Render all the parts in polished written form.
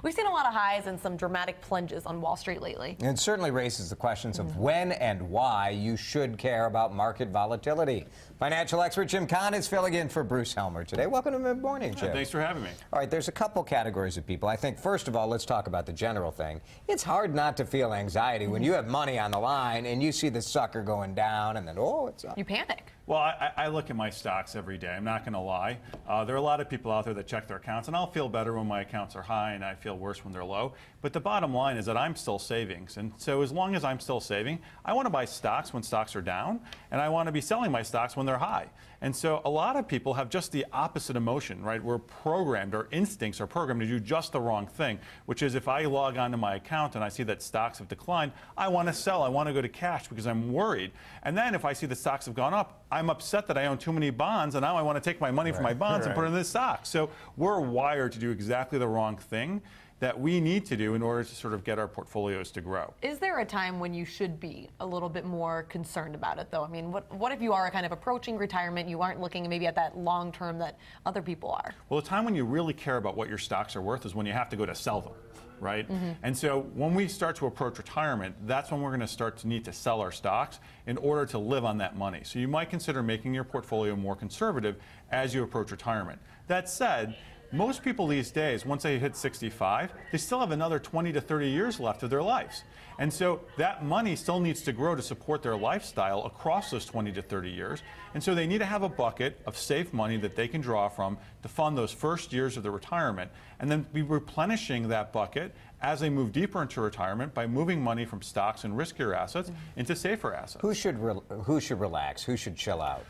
We've seen a lot of highs and some dramatic plunges on Wall Street lately. It certainly raises the questions of when and why you should care about market volatility. Financial expert Jim Cahn is filling in for Bruce Helmer today. Welcome to Mid-Morning, Jim. Thanks for having me. All right, there's a couple categories of people. I think, first of all, let's talk about the general thing. It's hard not to feel anxiety when you have money on the line and you see the sucker going down and then, oh, it's up. You panic. Well, I look at my stocks every day. I'm not going to lie. There are a lot of people out there that check their accounts, and I'll feel better when my accounts are high and I feel worse when they're low. But the bottom line is that I'm still saving. And so as long as I'm still saving, I want to buy stocks when stocks are down, and I want to be selling my stocks when they're high. And so a lot of people have just the opposite emotion, right? We're programmed, our instincts are programmed to do just the wrong thing, which is if I log onto my account and I see that stocks have declined, I want to sell. I want to go to cash because I'm worried. And then if I see the stocks have gone up, I'm upset that I own too many bonds, and now I want to take my money from my bonds and put it in this stock. So we're wired to do exactly the wrong thing that we need to do in order to sort of get our portfolios to grow. Is there a time when you should be a little bit more concerned about it, though? I mean, what if you are kind of approaching retirement, you aren't looking maybe at that long term that other people are? Well, the time when you really care about what your stocks are worth is when you have to go to sell them, right? And so when we start to approach retirement, that's when we're going to start to need to sell our stocks in order to live on that money. So you might consider making your portfolio more conservative as you approach retirement. That said, most people these days, once they hit 65, they still have another 20 to 30 years left of their lives. And so that money still needs to grow to support their lifestyle across those 20 to 30 years. And so they need to have a bucket of safe money that they can draw from to fund those first years of their retirement, and then be replenishing that bucket as they move deeper into retirement by moving money from stocks and riskier assets into safer assets. Who should relax? Who should chill out?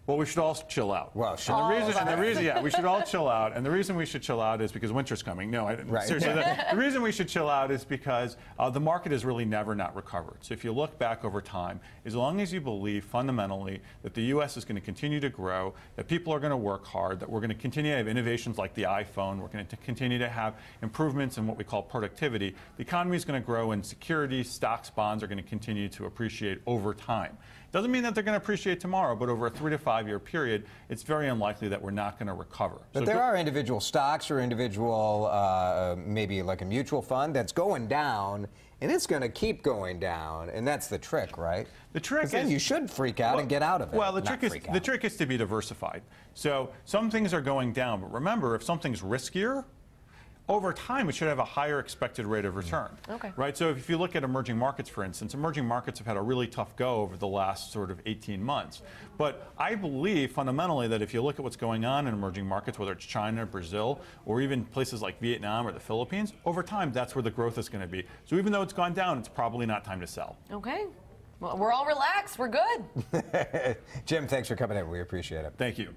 Well, we should all chill out. Well, yeah, we should all chill out. And the reason we should chill out is because winter's coming. No, seriously, the reason we should chill out is because the market has really never not recovered. So if you look back over time, as long as you believe fundamentally that the U.S. is going to continue to grow, that people are going to work hard, that we're going to continue to have innovations like the iPhone, we're going to continue to have improvements in what we call productivity, the economy is going to grow, and securities, stocks, bonds are going to continue to appreciate over time. Doesn't mean that they're going to appreciate tomorrow, but over a 3 to 5 year period, it's very unlikely that we're not going to recover. But there are individual stocks or individual, maybe like a mutual fund that's going down, and it's going to keep going down, and that's the trick, right? The trick is then you should freak out and get out of it. Well, the trick is to be diversified. So some things are going down, but remember, if something's riskier, over time, it should have a higher expected rate of return. Okay. Right? So if you look at emerging markets, for instance, emerging markets have had a really tough go over the last sort of 18 months. But I believe fundamentally that if you look at what's going on in emerging markets, whether it's China, Brazil, or even places like Vietnam or the Philippines, over time, that's where the growth is going to be. So even though it's gone down, it's probably not time to sell. Okay. Well, we're all relaxed. We're good. Jim, thanks for coming in. We appreciate it. Thank you.